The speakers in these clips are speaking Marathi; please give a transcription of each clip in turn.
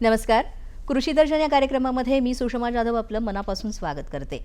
नमस्कार. कृषी दर्शन या कार्यक्रमामध्ये मी सुषमा जाधव आपलं मनापासून स्वागत करते.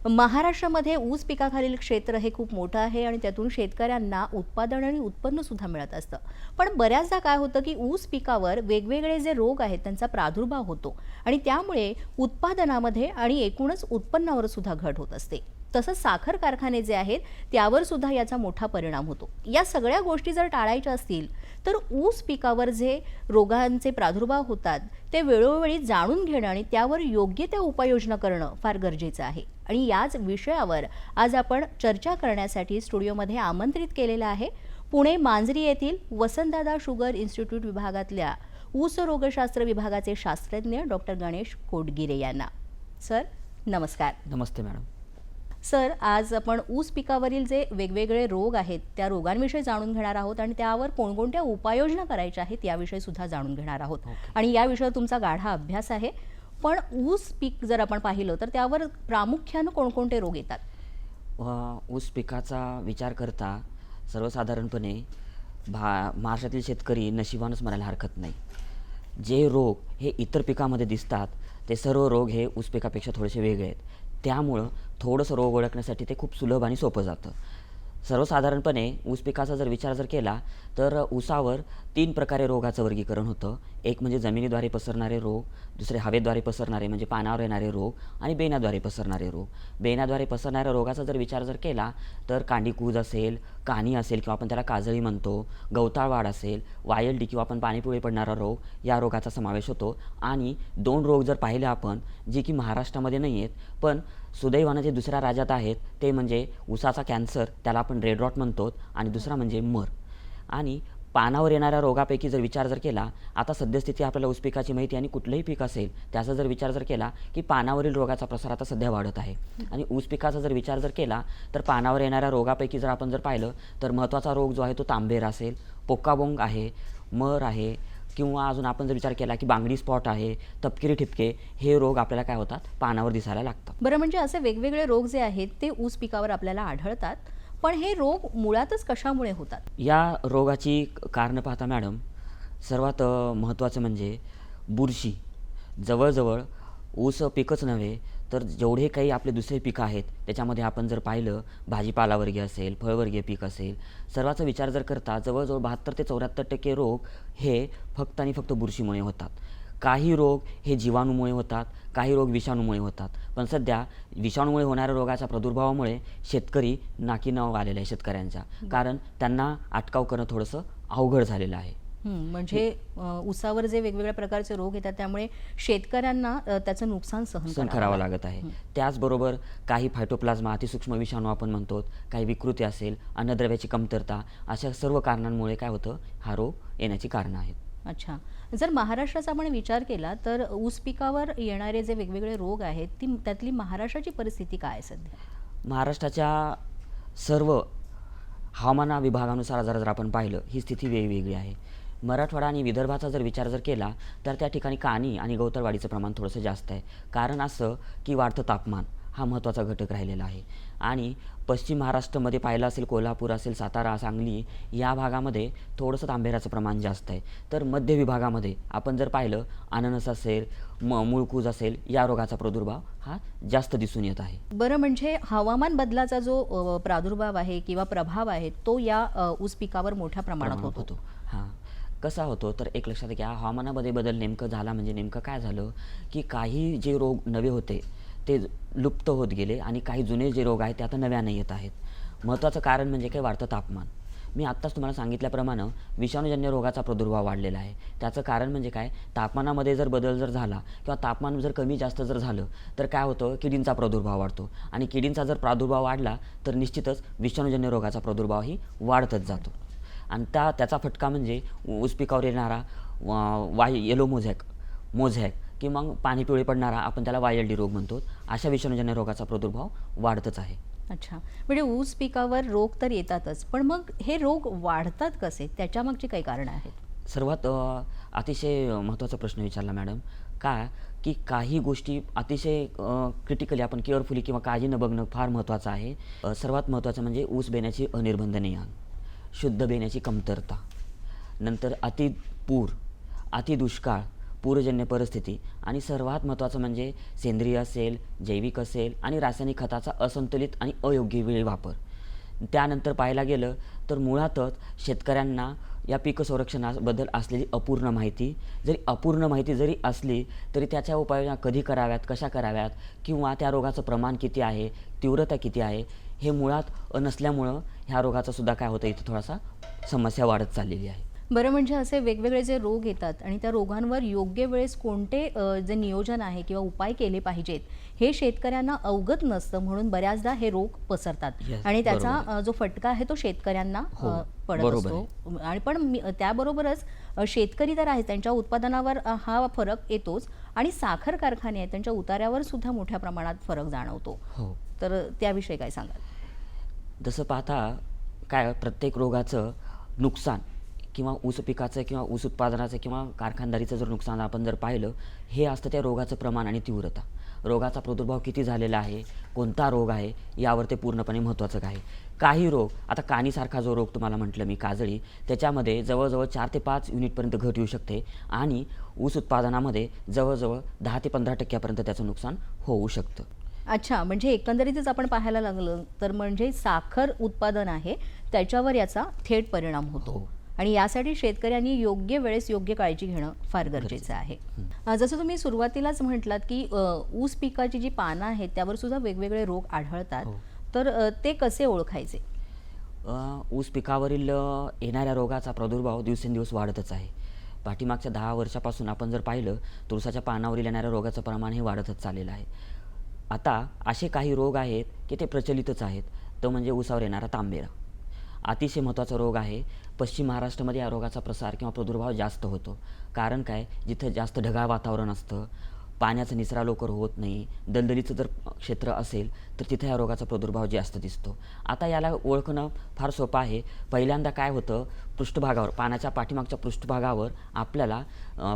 महाराष्ट्रामध्ये ऊस पिकाखालील क्षेत्र हे खूप मोठं आहे आणि त्यातून शेतकऱ्यांना उत्पादन आणि उत्पन्न सुद्धा मिळत असतं. पण बऱ्याचदा काय होतं की ऊस पिकावर वेगवेगळे जे रोग आहेत त्यांचा प्रादुर्भाव होतो आणि त्यामुळे उत्पादनामध्ये आणि एकूणच उत्पन्नावर सुद्धा घट होत असते. तसंच साखर कारखाने जे आहेत त्यावर सुद्धा याचा मोठा परिणाम होतो. या सगळ्या गोष्टी जर टाळायच्या असतील तर ऊस पिकावर जे रोगांचे प्रादुर्भाव होतात ते वेळोवेळी जाणून घेणं आणि त्यावर योग्य त्या उपाययोजना करणं फार गरजेचं आहे. आणि याच विषयावर आज आपण चर्चा करण्यासाठी स्टुडिओमध्ये आमंत्रित केलेलं आहे पुणे मांजरी येथील वसंतदादा शुगर इन्स्टिट्यूट विभागातल्या ऊस रोगशास्त्र विभागाचे शास्त्रज्ञ डॉक्टर गणेश कोटगिरे यांना. सर नमस्कार. नमस्ते मॅडम. सर, आज आपण ऊस पिकावरील जे वेगवेगळे रोग आहेत त्या रोगांविषयी जाणून घेणार आहोत आणि त्यावर कोणकोणत्या उपाययोजना करायच्या आहेत याविषयी सुद्धा जाणून घेणार आहोत. आणि या विषयावर तुमचा गाढा अभ्यास आहे. पण ऊस पीक जर आपण पाहिलं तर त्यावर प्रामुख्याने कोणकोणते रोग येतात? ऊस पिकाचा विचार करता सर्वसाधारणपणे महाराष्ट्रातील शेतकरी नशिबानंच म्हणायला हरकत नाही. जे रोग हे इतर पिकामध्ये दिसतात ते सर्व रोग हे ऊस पिकापेक्षा थोडेसे वेगळे आहेत. त्यामुळं थोडंसं रोग ओळखण्यासाठी ते खूप सुलभ आणि सोपं जातं. सर्वसाधारणपणे ऊस पिकाचा जर विचार केला तर ऊसावर 3 प्रकारे रोगाचं वर्गीकरण होतं. एक म्हणजे जमिनीद्वारे पसरणारे रोग, दुसरे हवेद्वारे पसरणारे म्हणजे पानावर येणारे रोग आणि बेण्याद्वारे पसरणारे रोग. बेण्याद्वारे पसरणाऱ्या रोगाचा जर विचार केला तर कांडीकूज असेल, कानी असेल किंवा आपण त्याला काजळी म्हणतो, गवताळ वाढ असेल, वायल्डी किंवा आपण पाणीपिवळे पडणारा रोग या रोगाचा समावेश होतो. आणि 2 रोग जर पाहिले आपण जे की महाराष्ट्रामध्ये नाही आहेत पण सुदैवानं जे दुसऱ्या राज्यात आहेत ते म्हणजे ऊसाचा कॅन्सर, त्याला आपण रेड रॉट म्हणतो, आणि दुसरा म्हणजे मर. आणि पानावर येणाऱ्या रोगापैकी जर विचार केला, आता सद्यस्थिती आपल्याला ऊस पिकाची माहिती आणि कुठलंही पीक असेल त्याचा जर विचार केला की पानावरील रोगाचा प्रसार आता सध्या वाढत आहे. आणि ऊस पिकाचा जर विचार केला तर पानावर येणाऱ्या रोगापैकी जर आपण पाहिलं तर महत्त्वाचा रोग जो आहे तो तांबेर असेल, पोकाबोंग आहे, मर आहे, किंवा अजून आपण जर विचार केला की बांगडी स्पॉट आहे, तपकिरी ठिपके, हे रोग आपल्याला काय होतात पानावर दिसायला लागतात. बरं, म्हणजे असे वेगवेगळे रोग जे आहेत ते ऊस पिकावर आपल्याला आढळतात. पण हे रोग मुळातच कशामुळे होतात? या रोगाची कारणं पाहता मॅडम, सर्वात महत्त्वाचं म्हणजे बुरशी. जवळजवळ ऊस पिकच नव्हे तर जेवढे काही आपले दुसरे पिकं आहेत त्याच्यामध्ये आपण जर पाहिलं भाजीपालावर्गीय असेल, फळवर्गीय पीक असेल, सर्वाचा विचार करता जवळजवळ 72 ते 74% रोग हे फक्त आणि फक्त बुरशीमुळे होतात. काही रोग हे जीवाणूमुळे होतात, काही रोग विषाणूमुळे होतात. पण सध्या विषाणूमुळे होणाऱ्या रोगाच्या प्रादुर्भावामुळे शेतकरी नाकी नऊ आलेले आहे शेतकऱ्यांच्या, कारण त्यांना अटकाव करणं थोडंसं अवघड झालेलं आहे. म्हणजे ऊसावर जे वेगवेगळ्या प्रकारचे रोग येतात त्यामुळे शेतकऱ्यांना त्याचं नुकसान सहन करावं लागत आहे. त्याचबरोबर काही फायटोप्लाझ्मा, अतिसूक्ष्म विषाणू आपण म्हणतो, काही विकृती असेल, अन्नद्रव्याची कमतरता, अशा सर्व कारणांमुळे काय होतं, हा रोग येण्याची कारणं आहेत. अच्छा. जर महाराष्ट्राचा आपण विचार केला तर ऊस पिकावर येणारे जे वेगवेगळे रोग आहेत त्यातली महाराष्ट्राची परिस्थिती काय आहे सध्या? महाराष्ट्राच्या सर्व हवामान विभागानुसार जर आपण पाहिलं ही स्थिती वेगवेगळी आहे. मराठवाडा आणि विदर्भाचा जर विचार केला तर त्या ठिकाणी कानी आणि गवताळवाढीचं प्रमाण थोडंसं जास्त आहे. कारण असं की वाढतं तापमान हा महत्त्वाचा घटक राहिलेला आहे. आणि पश्चिम महाराष्ट्रामध्ये पाहिलं असेल, कोल्हापूर असेल, सातारा, सांगली या भागामध्ये थोडंसं तांबेराचं प्रमाण जास्त आहे. तर मध्य विभागामध्ये आपण जर पाहिलं अननस असेल, मुळकूज असेल, या रोगाचा प्रादुर्भाव हा जास्त दिसून येत आहे. बरं, म्हणजे हवामान बदलाचा जो प्रादुर्भाव आहे किंवा प्रभाव आहे तो या ऊस पिकावर मोठ्या प्रमाणात होतो. हां, कसा होतो तर एक लक्षात घ्या, हवामानामध्ये बदल नेमकं झाला म्हणजे नेमकं काय झालं की काही जे रोग नवे होते ते लुप्त होत गेले आणि काही जुने जे रोग आहेत ते आता नव्याने येत आहेत. महत्त्वाचं कारण म्हणजे काय, वाढतं तापमान. मी आत्ताच तुम्हाला सांगितल्याप्रमाणे विषाणूजन्य रोगाचा प्रादुर्भाव वाढलेला आहे. त्याचं कारण म्हणजे काय, तापमानामध्ये जर बदल जर झाला किंवा तापमान जर कमी जास्त जर झालं तर काय होतं, किडींचा प्रादुर्भाव वाढतो आणि किडींचा जर प्रादुर्भाव वाढला तर निश्चितच विषाणूजन्य रोगाचा प्रादुर्भावही वाढतच जातो. आणि त्याचा फटका म्हणजे ऊस पिकावर येणारा येलो मोझॅक किंवा मग पाणी पिवळे पडणारा, आपण त्याला YLD रोग म्हणतो, अशा विषाणूजन्य रोगाचा प्रादुर्भाव वाढतच आहे. अच्छा, म्हणजे ऊस पिकावर रोग तर येतातच, पण मग हे रोग वाढतात कसे? त्याच्यामागची काही कारणं आहेत? सर्वात अतिशय महत्त्वाचा प्रश्न विचारला मॅडम. की काही गोष्टी अतिशय क्रिटिकली आपण केअरफुली किंवा काळजीनं बघणं फार महत्त्वाचं आहे. सर्वात महत्त्वाचं म्हणजे ऊस बेण्याची अनिर्बंध नियम, शुद्ध बेण्याची कमतरता, नंतर अतिपूर, अतिदुष्काळ, पूरजन्य परिस्थिती आणि सर्वात महत्त्वाचं म्हणजे सेंद्रिय असेल, जैविक असेल आणि रासायनिक खताचा असंतुलित आणि अयोग्य वेळी वापर. त्यानंतर पाहायला गेलं तर मुळातच शेतकऱ्यांना या पीक संरक्षणाबद्दल असलेली अपूर्ण माहिती जरी असली तरी त्याच्या उपाययोजना कधी कराव्यात, कशा कराव्यात किंवा त्या रोगाचं प्रमाण किती आहे, तीव्रता किती आहे, हे मुळात नसल्यामुळं ह्या रोगाचा सुद्धा काय होतं, इथं थोडासा समस्या वाढत चाललेली आहे. बरं, म्हणजे असे वेगवेगळे जे रोग येतात आणि त्या रोगांवर योग्य वेळेस कोणते जे नियोजन आहे किंवा उपाय केले पाहिजेत हे शेतकऱ्यांना अवगत नसतं, म्हणून बऱ्याचदा हे रोग पसरतात Yes, आणि त्याचा बरोबर. जो फटका आहे तो शेतकऱ्यांना हो, पडत बरोबर असतो. आणि पण त्याबरोबरच शेतकरी तर आहे, त्यांच्या उत्पादनावर हा फरक येतोच आणि साखर कारखाने आहेत, त्यांच्या उतार्यावर सुद्धा मोठ्या प्रमाणात फरक जाणवतो. हो. तर त्याविषयी काय सांगाल? तसं पाहता काय प्रत्येक रोगाचं नुकसान किंवा ऊस पिकाचं किंवा ऊस उत्पादनाचं किंवा कारखानदारीचं जर नुकसान आपण जर पाहिलं, हे असतं त्या रोगाचं प्रमाण आणि तीव्रता. रोगाचा प्रादुर्भाव किती झालेला आहे, कोणता रोग आहे, यावर ते पूर्णपणे महत्त्वाचं आहे. काही रोग, आता कानीसारखा जो रोग तुम्हाला म्हटलं मी, काजळी, त्याच्यामध्ये जवळजवळ 4 ते 5 युनिटपर्यंत घट येऊ शकते आणि ऊस उत्पादनामध्ये जवळजवळ 10 ते 15% त्याचं नुकसान होऊ शकतं. अच्छा, म्हणजे एकंदरीतच आपण पाहायला लागलं तर म्हणजे साखर उत्पादन आहे त्याच्यावर याचा थेट परिणाम होतो. हो. आणि यासाठी शेतकऱ्यांनी योग्य वेळेस योग्य काळजी घेणं फार गरजेचं आहे. जसं तुम्ही सुरुवातीलाच म्हटलात की ऊस पिकाची जी पानं आहेत त्यावर सुद्धा वेगवेगळे रोग आढळतात, हो. तर ते कसे ओळखायचे? ऊस पिकावरील येणाऱ्या रोगाचा प्रादुर्भाव दिवसेंदिवस वाढतच आहे. पाठीमागच्या 10 वर्षापासून आपण जर पाहिलं तर ऊसाच्या पानावरील येणाऱ्या रोगाचं प्रमाण हे वाढतच चाललेलं आहे. आता असे काही रोग आहेत की ते प्रचलितच आहेत. तो म्हणजे ऊसावर येणारा तांबेरा. अतिशय महत्त्वाचा रोग आहे. पश्चिम महाराष्ट्रामध्ये या रोगाचा प्रसार किंवा प्रादुर्भाव जास्त होतो. कारण काय, जिथं जास्त ढगाळ वातावरण असतं, पाण्याचा निचरा लवकर होत नाही, दलदलीचं जर क्षेत्र असेल तर तिथे या रोगाचा प्रादुर्भाव जास्त दिसतो. आता याला ओळखणं फार सोपं आहे. पहिल्यांदा काय होतं, पृष्ठभागावर, पाण्याच्या पाठीमागच्या पृष्ठभागावर आपल्याला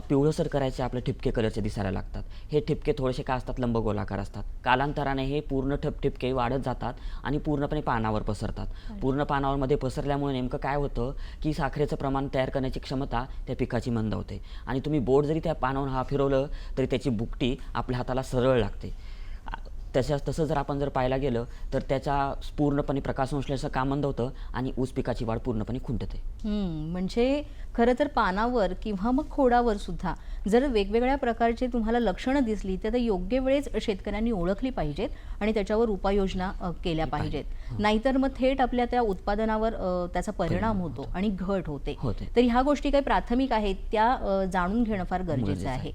पिवळसर करायचे आपले ठिपके कलरचे दिसायला लागतात. हे ठिपके थोडेसे काय असतात, लंबगोलाकार असतात. कालांतराने हे पूर्ण ठिपके वाढत जातात आणि पूर्णपणे पानावर पसरतात. पूर्ण पानावरमध्ये पसरल्यामुळे नेमकं काय होतं की साखरेचं प्रमाण तयार करण्याची क्षमता त्या पिकाची मंदावते आणि तुम्ही बोट जरी त्या पानावर फिरवलं तरी त्याची बुकटी आपल्या हाताला सरळ लागते. तसं जर आपण पाहायला गेलं तर त्याच्या पूर्णपणे प्रकाशसंश्लेषणाचं काम मंद होतं आणि ऊस पिकाची वाढ पूर्णपणे खुंटते. म्हणजे खरं तर पानावर किंवा मग खोडावर सुद्धा जर वेगवेगळ्या प्रकारचे तुम्हाला लक्षणं दिसली तर योग्य वेळेस शेतकऱ्यांनी ओळखली पाहिजेत आणि त्याच्यावर उपाययोजना केल्या पाहिजेत. नाहीतर मग थेट आपल्या त्या उत्पादनावर त्याचा परिणाम होतो आणि घट होते. तर ह्या गोष्टी काही प्राथमिक आहेत त्या जाणून घेणं फार गरजेचं आहे.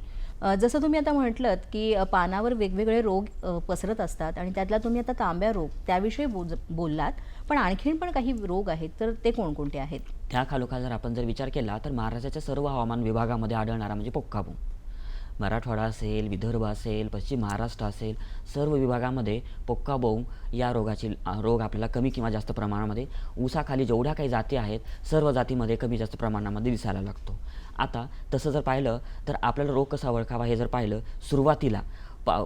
जसं तुम्ही आता म्हटलंत की पानावर वेगवेगळे रोग पसरत असतात आणि त्यातला तुम्ही आता तांब्या रोग त्याविषयी बोललात, पण आणखीन पण काही रोग आहेत, तर ते कोणकोणते आहेत? त्या खालोखाल जर आपण विचार केला तर महाराष्ट्राच्या सर्व हवामान विभागामध्ये आढळणारा म्हणजे पोक्काबोंग. मराठवाडा असेल, विदर्भ असेल, पश्चिम महाराष्ट्र असेल, सर्व विभागामध्ये पोक्काबोंग या रोग आपल्याला कमी किंवा जास्त प्रमाणामध्ये ऊसाखाली जेवढ्या काही जाती आहेत सर्व जातीमध्ये कमी जास्त प्रमाणामध्ये दिसायला लागतो. आता तसं जर पाहिलं तर आपल्याला रोग कसा ओळखावा हे जर पाहिलं, सुरुवातीला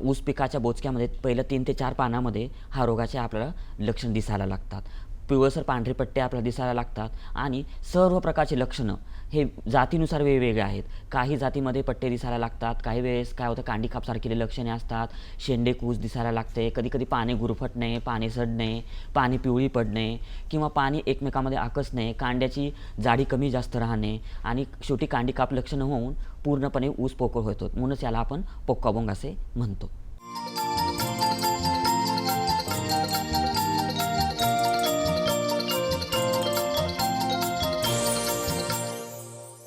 ऊस पिकाच्या बोचक्यामध्ये पहिलं 3 ते 4 पानामध्ये हा रोगाचे आपल्याला लक्षण दिसायला लागतात. पिवळसर पांढरे पट्टे आपल्याला दिसायला लागतात आणि सर्व प्रकारचे लक्षणं हे जातीनुसार वेगवेगळे आहेत. काही जातीमध्ये पट्टे दिसायला लागतात, काही वेळेस काय होतं, कांडी कापसारखी लक्षणे असतात, शेंडे कूस दिसायला लागते, कधीकधी पाने गुरफटणे, पाने सडणे, पाने पिवळी पडणे किंवा पाणी एकमेकामध्ये आकसणे, कांड्याची जाडी कमी जास्त राहणे आणि शेवटी कांडी काप लक्षणं होऊन पूर्णपणे ऊस पोकळ होतो. म्हणूनच याला आपण पोक्काबोंग असे म्हणतो.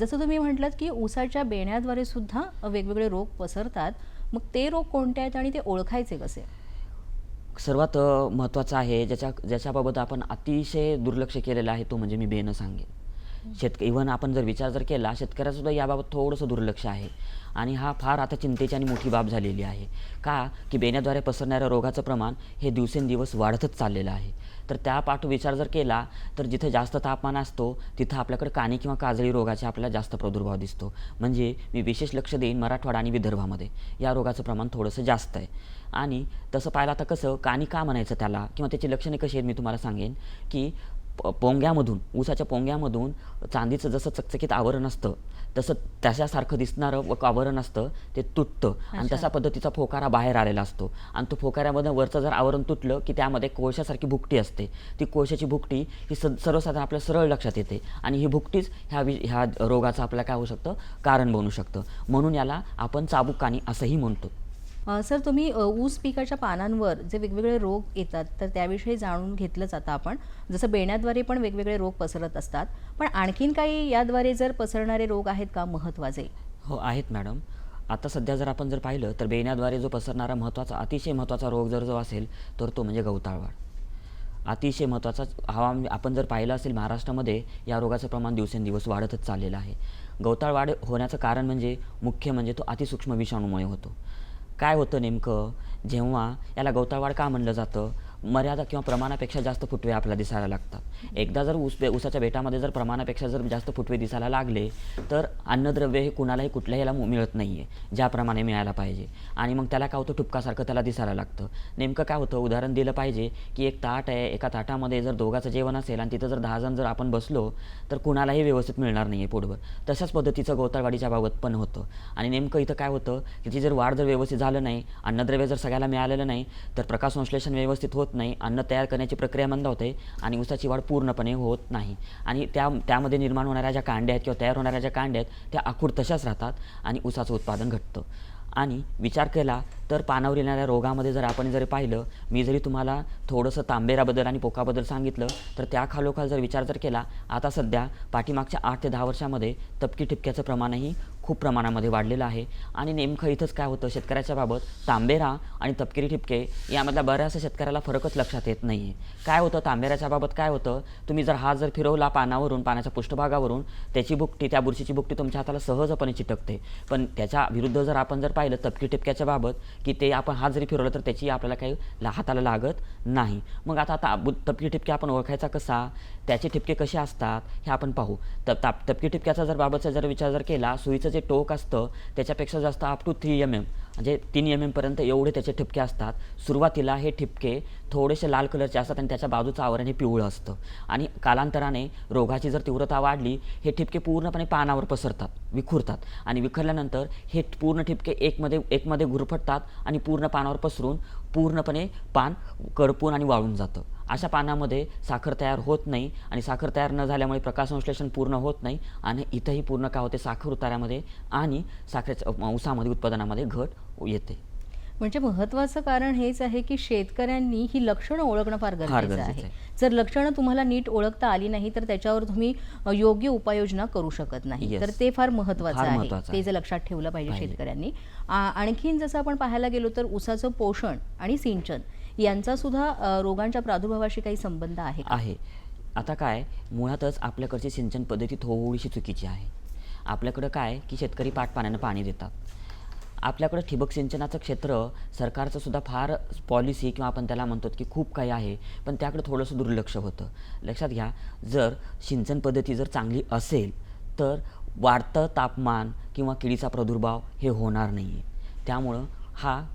जसं तुम्ही म्हटलात की ऊसाच्या बेण्याद्वारे सुद्धा वेगवेगळे रोग पसरतात. मग ते रोग कोणते आहेत आणि ते ओळखायचे कसे? सर्वात महत्त्वाचं आहे ज्याच्याबाबत आपण अतिशय दुर्लक्ष केलेलं आहे तो म्हणजे मी बेनं सांगेन. इव्हन आपण जर विचार जर केला शेतकऱ्यासुद्धा याबाबत थोडंसं दुर्लक्ष आहे आणि हा फार आता चिंतेची आणि मोठी बाब झालेली आहे. का की बेण्याद्वारे पसरणाऱ्या रोगाचं प्रमाण हे दिवसेंदिवस वाढतच चाललेलं आहे. तर त्या पाठ विचार जर केला तर जिथं जास्त तापमान असतो तिथं आपल्याकडे कानी किंवा काजळी रोगाचे आपल्याला जास्त प्रादुर्भाव दिसतो. म्हणजे मी विशेष लक्ष देईन मराठवाडा आणि विदर्भामध्ये या रोगाचं प्रमाण थोडंसं जास्त आहे. आणि तसं पाहिलं आता कसं कानी का म्हणायचं त्याला किंवा त्याची लक्षणे कशी आहेत मी तुम्हाला सांगेन की पोंग्यामधून ऊसाच्या पोंग्यामधून चांदीचं जसं चकचकीत आवरण असतं तसं त्याच्यासारखं दिसणारं आवरण असतं ते तुटतं आणि तशा पद्धतीचा फोकारा बाहेर आलेला असतो आणि तो फोकाऱ्यामधून वरचं जर आवरण तुटलं की त्यामध्ये कोळशासारखी भुकटी असते. ती कोळशाची भुकटी ही सर्वसाधारण आपल्या सरळ लक्षात येते आणि ही भुकटीच ह्या रोगाचं आपल्याला काय होऊ शकतं कारण बनू शकतं. म्हणून याला आपण चाबूक कानी असंही म्हणतो. सर, तुम्ही ऊस पिकाच्या पानांवर जे वेगवेगळे रोग येतात तर त्याविषयी जाणून घेतलंच आता आपण. जसं बेण्याद्वारे पण वेगवेगळे रोग पसरत असतात, पण आणखीन काही याद्वारे जर पसरणारे रोग आहेत का महत्त्वाचे? हो आहेत मॅडम. आता सध्या जर आपण जर पाहिलं तर बेण्याद्वारे जो पसरणारा अतिशय महत्त्वाचा रोग जो असेल तर तो म्हणजे गवताळवाढ. अतिशय महत्त्वाचा आपण जर पाहिलं असेल महाराष्ट्रामध्ये या रोगाचं प्रमाण दिवसेंदिवस वाढतच चाललेलं आहे. गवताळवाढ होण्याचं कारण मुख्य म्हणजे तो अतिसूक्ष्म विषाणूमुळे होतो. काय होतं नेमकं जेव्हा याला गवताळवाढ का म्हणलं जातं? मर्यादा किंवा प्रमाणापेक्षा जास्त फुटवे आपल्याला दिसायला लागतात. एकदा जर ऊसाच्या बेटामध्ये जर प्रमाणापेक्षा जर जास्त फुटवे दिसायला लागले तर अन्नद्रव्य हे कुणालाही कुठल्याही मिळत नाही आहे ज्याप्रमाणे मिळायला पाहिजे आणि मग त्याला काय होतं ठुपकासारखं त्याला दिसायला लागतं. नेमकं काय होतं उदाहरण दिलं पाहिजे की एक ताट आहे, एका ताटामध्ये जर दोघाचं जेवण असेल आणि तिथं जर 10 जण जर आपण बसलो तर कुणालाही व्यवस्थित मिळणार नाही आहे पोटभर. तशाच पद्धतीचं गवताळवाढीच्या बाबत पण होतं आणि नेमकं इथं काय होतं की ती जर वाढ जर व्यवस्थित झालं नाही, अन्नद्रव्य जर सगळ्याला मिळालेलं नाही तर प्रकाश संश्लेषण व्यवस्थित होत नाही, अन्न तयार करण्याची प्रक्रिया मंद होते आणि ऊसाची वाढ पूर्णपणे होत नाही आणि त्यामध्ये निर्माण होणाऱ्या ज्या कांड्या आहेत किंवा तयार होणाऱ्या ज्या कांड्या आहेत त्या आखूड तशाच राहतात आणि ऊसाचं उत्पादन घटतं. आणि विचार केला तर पानावर येणाऱ्या रोगामध्ये जर आपण जरी पाहिलं, मी जरी तुम्हाला थोडंसं तांबेराबद्दल आणि पोकाबद्दल सांगितलं तर त्या खालोखाल जर विचार जर केला आता सध्या पाठीमागच्या 8 ते 10 वर्षामध्ये तपकी ठिपक्याचं प्रमाणही खूप प्रमाणामध्ये वाढलेलं आहे आणि नेमकं इथंच काय होतं शेतकऱ्याच्या बाबत तांबेरा आणि तपकिरी ठिपके यामधला बऱ्याचशा शेतकऱ्याला फरकच लक्षात येत नाही आहे. काय होतं तांबेऱ्याच्या बाबत काय होतं, तुम्ही जर हात जर फिरवला पानाच्या पृष्ठभागावरून त्याची भुकटी त्या बुरशीची भुकटी तुमच्या हाताला सहजपणे चिटकते. पण त्याच्या विरुद्ध जर आपण जर पाहिलं तपकी ठिपक्याच्या बाबत की ते आपण हात जरी फिरवलं तर त्याची आपल्याला काही हाताला लागत नाही. मग आता तपकी ठिपके आपण ओळखायचा कसा, त्याचे ठिपके कसे असतात हे आपण पाहू. तपकी ठिपक्याचा जर बाबतचा जर विचार जर केला, सुईचं जे टोक असतं त्याच्यापेक्षा जास्त अप टू 3 mm म्हणजे 3 mm पर्यंत एवढे त्याचे ठिपके असतात. सुरुवातीला हे ठिपके थोडेसे लाल कलरचे असतात आणि त्याच्या बाजूचं आवरण हे पिवळं असतं आणि कालांतराने रोगाची जर तीव्रता वाढली हे ठिपके पूर्णपणे पानावर पसरतात, विखुरतात आणि विखरल्यानंतर हे पूर्ण ठिपके एकमध्ये गुरफटतात आणि पूर्ण पानावर पसरून पूर्णपणे पान करपून आणि वाळून जातं. अशा पानामध्ये साखर तयार होत नाही आणि साखर तयार न झाल्यामुळे प्रकाश संश्लेषण पूर्ण होत नाही आणि इथंही पूर्ण काय होते साखर उतार्यामध्ये आणि साखरेच्या ऊसामध्ये उत्पादनामध्ये घट येते. म्हणजे महत्त्वाचं कारण हेच आहे की शेतकऱ्यांनी ही लक्षणं ओळखणं फार गरजेचं आहे. जर लक्षणं तुम्हाला नीट ओळखता आली नाही तर त्याच्यावर तुम्ही योग्य उपाययोजना करू शकत नाही. तर ते फार महत्त्वाचं आहे, ते जे लक्षात ठेवलं पाहिजे शेतकऱ्यांनी. आणखीन जसं आपण पाहायला गेलो तर ऊसाचं पोषण आणि सिंचन यांचा सुद्धा रोगांच्या प्रादुर्भावाशी काही संबंध आहे का? आहे. आता काय मुळातच आपल्याकडची सिंचन पद्धती थोडीशी चुकीची आहे. आपल्याकडं काय की शेतकरी पाटपाण्यानं पाणी देतात. आपल्याकडं ठिबक सिंचनाचं क्षेत्र सरकारचं सुद्धा फार पॉलिसी किंवा आपण त्याला म्हणतो की खूप काही आहे, पण त्याकडे थोडंसं दुर्लक्ष होतं. लक्षात घ्या, जर सिंचन पद्धती जर चांगली असेल तर वाढतं तापमान किंवा किडीचा प्रादुर्भाव हे होणार नाही आहे. त्यामुळं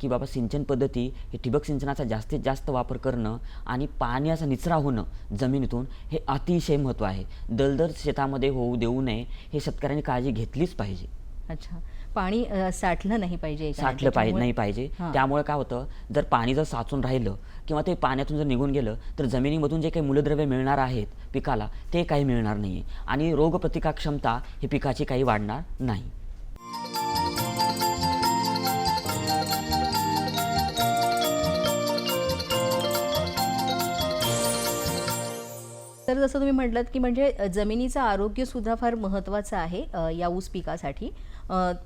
की बाबा सिंचन पद्धती हे ठिबक सिंचनाचा जास्तीत जास्त वापर करणं आणि पाण्याचा निचरा होणं जमिनीतून हे अतिशय महत्त्व आहे. दलदल शेतामध्ये होऊ देऊ नये हे शेतकऱ्यांनी काळजी घेतलीच पाहिजे. अच्छा, पाणी साठलं नाही पाहिजे, नाही पाहिजे. त्यामुळे काय होतं, जर पाणी जर साचून राहिलं किंवा ते पाण्यातून जर निघून गेलं तर जमिनीमधून जे काही मूलद्रव्य मिळणार आहेत पिकाला ते काही मिळणार नाही आणि रोगप्रतिकार क्षमता ही पिकाची काही वाढणार नाही. तर तर जसं तुम्ही म्हटलात की म्हणजे जमिनीचं आरोग्यसुद्धा फार महत्त्वाचं आहे या ऊस पिकासाठी.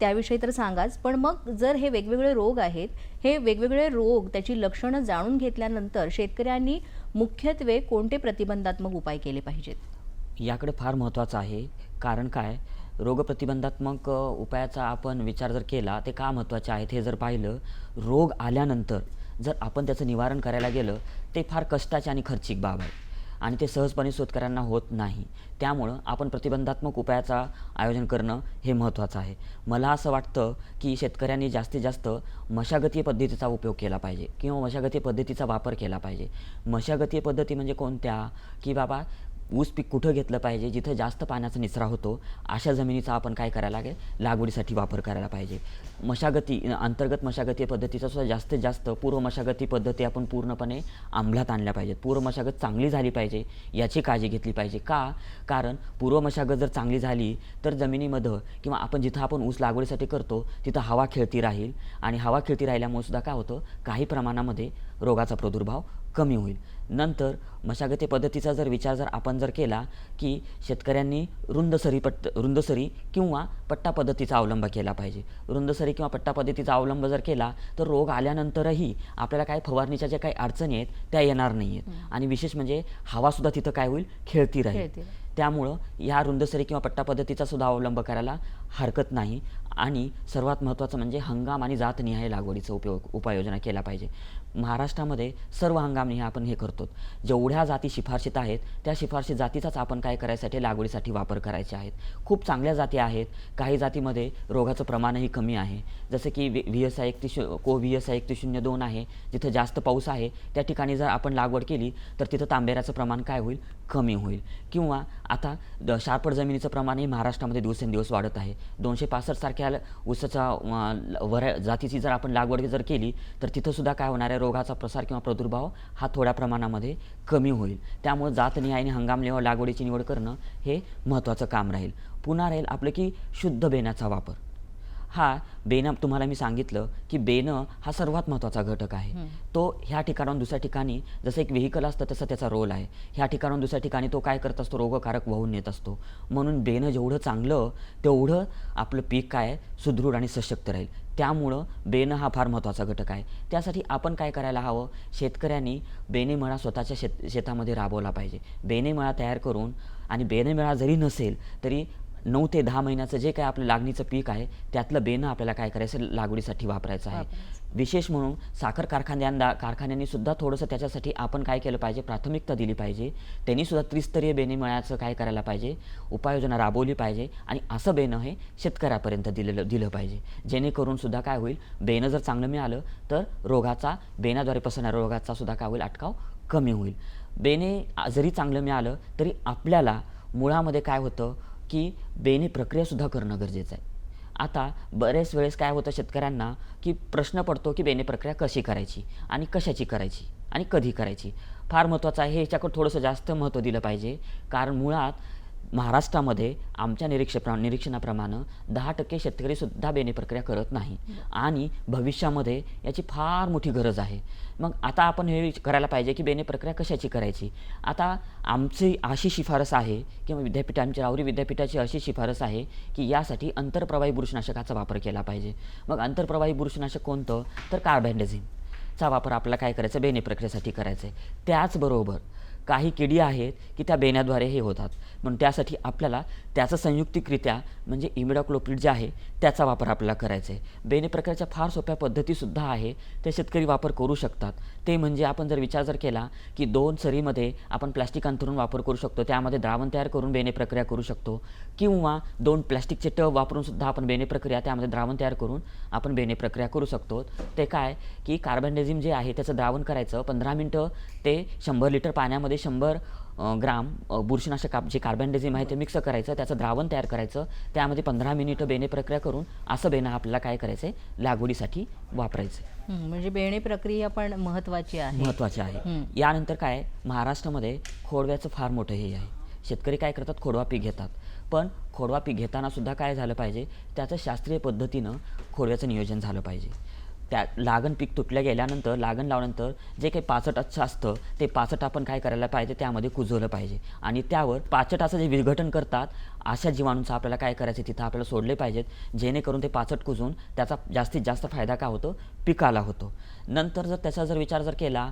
त्याविषयी तर सांगाच. पण मग जर हे वेगवेगळे रोग आहेत, हे वेगवेगळे रोग त्याची लक्षणं जाणून घेतल्यानंतर शेतकऱ्यांनी मुख्यत्वे कोणते प्रतिबंधात्मक उपाय केले पाहिजेत? याकडे फार महत्त्वाचं आहे. कारण काय, रोगप्रतिबंधात्मक उपायाचा आपण विचार जर केला, ते का महत्त्वाचे आहेत हे जर पाहिलं, रोग आल्यानंतर जर आपण त्याचं निवारण करायला गेलं, ते फार कष्टाची आणि खर्चिक बाब आहे आणि ते सहजपणे शेतकऱ्यांना होत नाही. त्यामुळं आपण प्रतिबंधात्मक उपायाचा आयोजन करणं हे महत्त्वाचं आहे. मला असं वाटतं, की शेतकऱ्यांनी जास्तीत जास्त मशागतीय पद्धतीचा उपयोग केला पाहिजे किंवा मशागतीय पद्धतीचा वापर केला पाहिजे. मशागतीय पद्धती म्हणजे कोणत्या, की बाबा ऊस पीक कुठं घेतलं पाहिजे, जिथं जास्त पाण्याचा निचरा होतो, अशा जमिनीचा आपण काय करायला लागेल, लागवडीसाठी वापर करायला पाहिजे. अंतर्गत मशागतीय पद्धतीचा सुद्धा जास्तीत जास्त पूर्व मशागती पद्धती आपण पूर्णपणे अंमलात आणल्या पाहिजेत. पूर्व मशागत चांगली झाली पाहिजे याची काळजी घेतली पाहिजे. का? कारण पूर्व मशागत जर चांगली झाली तर जमिनीमध्ये किंवा जिथं आपण ऊस लागवडीसाठी करतो तिथं हवा खेळती राहील आणि हवा खेळती राहिल्यामुळे सुद्धा काय होतं, काही प्रमाणामध्ये रोगाचा प्रादुर्भाव कमी होईल. नंतर मशागती पद्धतीचा विचार आपण केला, की शेतकऱ्यांनी रुंदसरी किंवा पट्टा पद्धतीचा अवलंब केला पाहिजे. रुंदसरी किंवा पट्टा पद्धतीचा अवलंब जर केला तर रोग आल्यानंतरही आपल्याला काय फवारणीच्या ज्या काही अडचणी आहेत त्या येणार नाही आहेत आणि विशेष म्हणजे हवासुद्धा तिथं काय होईल, खेळती राहील. त्यामुळं ह्या रुंदसरी किंवा पट्टा पद्धतीचा सुद्धा अवलंब करायला हरकत नाही. आणि सर्वात महत्त्वाचं म्हणजे हंगाम आणि जातनिहाय लागवडीचा उपाययोजना केला पाहिजे. महाराष्ट्रामध्ये सर्व हंगामनिहाय आपण हे करतो. जेवढ्या जाती शिफारशीत आहेत त्या शिफारशी जातीचाच आपण काय करायसाठी लागवडीसाठी वापर करायचे आहेत. खूप चांगल्या जाती आहेत. काही जातीमध्ये रोगाचं प्रमाणही कमी आहे. जसं की VSI 3102 आहे. जिथं जास्त पाऊस आहे त्या ठिकाणी जर आपण लागवड केली तर तिथं तांबेऱ्याचं प्रमाण काय होईल, कमी होईल. किंवा आता शारपड जमिनीचं प्रमाणही महाराष्ट्रामध्ये दिवसेंदिवस वाढत आहे. 265 सारख्या ऊसाच्या जातीची जर आपण लागवड जर केली तर तिथंसुद्धा काय होणार आहे, रोगाचा प्रसार किंवा प्रादुर्भाव हा थोड्या प्रमाणामध्ये कमी होईल. त्यामुळे जातनिहाय आणि हंगाम लागवडीची निवड करणं हे महत्त्वाचं काम राहील. पुन्हा राहील आपलं की शुद्ध बेण्याचा वापर. हा बेणं तुम्हाला मी सांगितलं की बेणं हा सर्वात महत्त्वाचा घटक आहे. तो ह्या ठिकाणाहून दुसऱ्या ठिकाणी जसं एक व्हेकल असतं तसं त्याचा रोल आहे. ह्या ठिकाणाहून दुसऱ्या ठिकाणी तो काय करत असतो, रोगकारक वाहून नेत असतो. म्हणून बेणं जेवढं चांगलं तेवढं आपलं पीक काय सुदृढ आणि सशक्त राहील. त्यामुळं बेणं हा फार महत्त्वाचा घटक आहे. त्यासाठी आपण काय करायला हवं, शेतकऱ्यांनी बेणेमळा स्वतःच्या शेतामध्ये राबवला पाहिजे. बेणेमळा तयार करून आणि बेणेमळा जरी नसेल तरी 9 ते 10 महिन्याचं जे काय आपलं लागणीचं पीक आहे त्यातलं बेणं आपल्याला काय करायचं, लागवडीसाठी वापरायचं आहे. विशेष म्हणून साखर कारखान्यांनी सुद्धा थोडंसं त्याच्यासाठी आपण काय केलं पाहिजे, प्राथमिकता दिली पाहिजे. त्यांनी सुद्धा त्रिस्तरीय बेणेमळ्याचं काय करायला पाहिजे, उपाययोजना राबवली पाहिजे आणि असं बेणं हे शेतकऱ्यापर्यंत दिलं पाहिजे. जेणेकरून सुद्धा काय होईल, बेणं जर चांगलं मिळालं तर बेण्याद्वारे पसरणाऱ्या रोगाचा सुद्धा काय होईल, अटकाव कमी होईल. बेणे जरी चांगलं मिळालं तरी आपल्याला मुळामध्ये काय होतं की बेणे प्रक्रियासुद्धा करणं गरजेचं आहे. आता बरेच वेळेस काय होतं शेतकऱ्यांना की प्रश्न पडतो की बेणे प्रक्रिया कशी करायची आणि कशाची करायची आणि कधी करायची. फार महत्त्वाचं आहे, ह्याच्याकडे थोडंसं जास्त महत्त्व दिलं पाहिजे. कारण मुळात महाराष्ट्रामध्ये आमच्या निरीक्षणाप्रमाणे 10% शेतकरीसुद्धा बेणे प्रक्रिया करत नाही आणि भविष्यामध्ये याची फार मोठी गरज आहे. मग आता आपण हे करायला पाहिजे की बेणे प्रक्रिया कशाची करायची. आता आमची अशी शिफारस आहे किंवा आमच्या राहुरी विद्यापीठाची अशी शिफारस आहे की यासाठी आंतरप्रवाही बुरशीनाशकाचा वापर केला पाहिजे. मग आंतरप्रवाही बुरशीनाशक कोणतं, तर कार्बेंडेझिमचा वापर आपल्याला काय करायचं, बेणे प्रक्रियेसाठी करायचं आहे. त्याचबरोबर काही किडी आहेत की त्या बेण्याद्वारे हे होतात, म्हणून त्यासाठी आपल्याला त्याचं संयुक्तिकरित्या म्हणजे इमिडाक्लोप्रिड जे आहे त्याचा वापर आपल्याला करायचा आहे. बेणे प्रक्रियेच्या फार सोप्या पद्धतीसुद्धा आहे, ते शेतकरी वापर करू शकतात. ते म्हणजे आपण विचार केला की 2 सरीमध्ये आपण प्लॅस्टिक अंथरून वापर करू शकतो, त्यामध्ये द्रावण तयार करून बेणे प्रक्रिया करू शकतो. किंवा 2 प्लॅस्टिकचे टब वापरून सुद्धा आपण बेणे प्रक्रिया, त्यामध्ये द्रावण तयार करून आपण बेणे प्रक्रिया करू शकतो. ते काय की कार्बेंडेझिम जे आहे त्याचं द्रावण करायचं, 15 मिनटं ते 100 लिटर पाण्यामध्ये 100 ग्राम बुरशीनाशक जे कार्बेंडेझिम आहे ते मिक्स करायचं, त्याचं द्रावण तयार करायचं, त्यामध्ये 15 मिनिटं बेणे प्रक्रिया करून असं बेणं आपल्याला काय करायचं आहे, लागवडीसाठी वापरायचं. म्हणजे बेणे प्रक्रिया पण महत्त्वाची आहे. यानंतर काय, महाराष्ट्रामध्ये खोडव्याचं फार मोठं हे आहे. शेतकरी काय करतात, खोडवा पीक घेतात. पण खोडवा पीक घेताना सुद्धा काय झालं पाहिजे, त्याचं शास्त्रीय पद्धतीनं खोडव्याचं नियोजन झालं पाहिजे. त्या लागण पीक तुटल्या गेल्यानंतर लागण लावल्यानंतर जे काही पाचट असतं ते पाचट आपण काय करायला पाहिजे, त्यामध्ये कुजवलं पाहिजे आणि त्यावर पाचटाचं जे विघटन करतात अशा जीवाणूंचं आपल्याला काय करायचं तिथं आपल्याला सोडले पाहिजेत, जेणेकरून ते पाचट कुजून त्याचा जास्तीत जास्त फायदा काय होतो, पिकाला होतो. नंतर जर त्याचा जर विचार जर केला,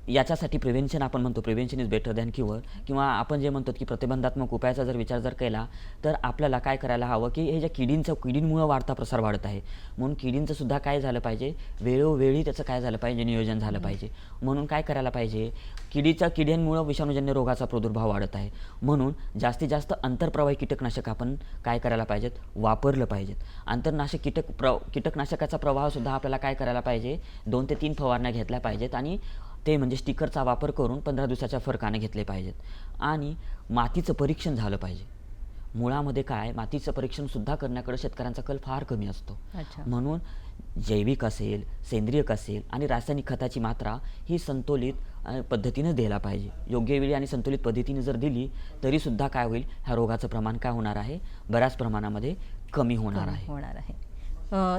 याच्यासाठी प्रिव्हेन्शन आपण म्हणतो, prevention is better than cure, किंवा आपण जे म्हणतो की प्रतिबंधात्मक उपायाचा जर विचार जर केला तर आपल्याला काय करायला हवं की हे ज्या किडींमुळं वाढता प्रसार वाढत आहे, म्हणून किडींचं सुद्धा काय झालं पाहिजे, वेळोवेळी त्याचं काय झालं पाहिजे, नियोजन झालं पाहिजे. म्हणून काय करायला पाहिजे, किड्यांमुळं विषाणूजन्य रोगाचा प्रादुर्भाव वाढत आहे, म्हणून जास्तीत जास्त आंतरप्रवाही कीटकनाशक आपण काय करायला पाहिजेत, वापरलं पाहिजेत. आंतरनाशक कीटकनाशकाचा प्रवाहसुद्धा आपल्याला काय करायला पाहिजे, 2 ते 3 फवारण्या घेतल्या पाहिजेत आणि ते म्हणजे स्टिकरचा वापर करून 15 दिवसाच्या फरकाने घेतले पाहिजेत. आणि मातीचं परीक्षण झालं पाहिजे. मुळामध्ये काय, मातीचं परीक्षणसुद्धा करण्याकडे शेतकऱ्यांचा कल फार कमी असतो. म्हणून जैविक असेल, सेंद्रिय असेल आणि रासायनिक खताची मात्रा ही संतुलित पद्धतीने द्यायला पाहिजे. योग्य वेळी आणि संतुलित पद्धतीने जर दिली तरीसुद्धा काय होईल, ह्या रोगाचं प्रमाण काय होणार आहे, बऱ्याच प्रमाणामध्ये कमी होणार आहे.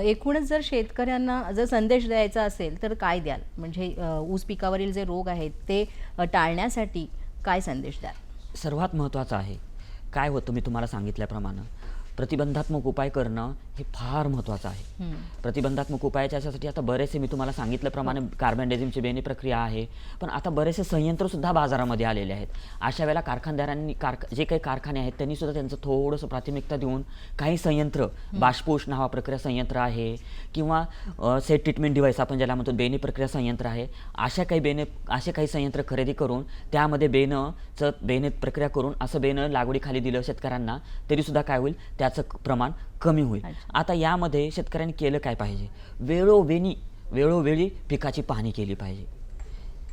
एकूणच जर शेतकऱ्यांना जर संदेश द्यायचा असेल तर काय द्याल, म्हणजे ऊस पिकावरील जे रोग आहेत ते टाळण्यासाठी काय संदेश द्याल? सर्वात महत्त्वाचं आहे, काय होतं मी तुम्हाला सांगितल्याप्रमाणे प्रतिबंधात्मक उपाय करणं हे फार महत्त्वाचं आहे. प्रतिबंधात्मक उपायाच्यासाठी आता बरेचसे मी तुम्हाला सांगितल्याप्रमाणे कार्बनडायझिमची बेने प्रक्रिया आहे, पण आता बरेचसे संयंत्रसुद्धा बाजारामध्ये आलेले आहेत. अशा वेळेला कारखानदारांनी जे काही कारखाने आहेत त्यांनीसुद्धा त्यांचं थोडंसं प्राथमिकता देऊन काही संयंत्र, बाष्पोष्ण हवा प्रक्रिया संयंत्र आहे किंवा सेट ट्रीटमेंट डिव्हाइस आपण ज्याला म्हणतो बेने प्रक्रिया संयंत्र आहे, असे काही संयंत्र खरेदी करून त्यामध्ये बेने प्रक्रिया करून असं बेनं लागवडीखाली दिलं शेतकऱ्यांना तरीसुद्धा काय होईल, त्याचं प्रमाण कमी होईल. आता यामध्ये शेतकऱ्यांनी केलं काय पाहिजे, वेळोवेळी पिकाची पाहणी केली पाहिजे.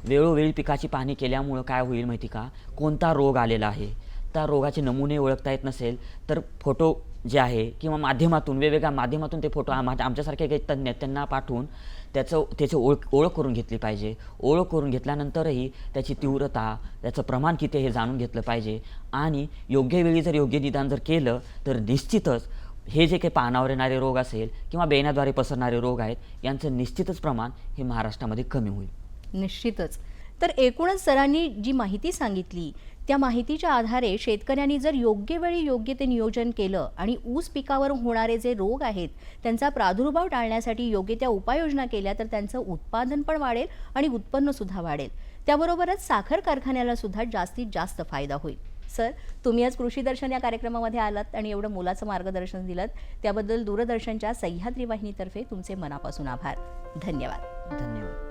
वेळोवेळी पिकाची पाहणी केल्यामुळं काय होईल माहिती का, कोणता रोग आलेला आहे, त्या रोगाचे नमुने ओळखता येत नसेल तर फोटो जे आहे किंवा वेगवेगळ्या माध्यमातून ते फोटो आमच्यासारखे काही तज्ञ त्यांना पाठवून त्याची ओळख करून घेतली पाहिजे. ओळख करून घेतल्यानंतरही त्याची तीव्रता, त्याचं प्रमाण किती हे जाणून घेतलं पाहिजे आणि योग्य वेळी जर योग्य निदान जर केलं तर निश्चितच हे जे काही पानावर येणारे रोग असेल किंवा बेण्याद्वारे पसरणारे रोग आहेत यांचं निश्चितच प्रमाण हे महाराष्ट्रामध्ये कमी होईल. निश्चितच. तर एकूणच सरांनी जी माहिती सांगितली त्या माहितीच्या आधारे शेतकऱ्यांनी जर योग्य वेळी योग्य ते नियोजन केलं आणि ऊस पिकावर होणारे जे रोग आहेत त्यांचा प्रादुर्भाव टाळण्यासाठी योग्य त्या उपाययोजना केल्या तर त्यांचं उत्पादन पण वाढेल आणि उत्पन्नसुद्धा वाढेल. त्याबरोबरच साखर कारखान्याला सुद्धा जास्तीत जास्त फायदा होईल. सर, तुम्ही आज कृषी दर्शन या कार्यक्रमामध्ये आलात आणि एवढं मोलाचं मार्गदर्शन दिलं त्याबद्दल दूरदर्शनच्या सह्याद्री वाहिनीतर्फे तुमचे मनापासून आभार. धन्यवाद. धन्यवाद.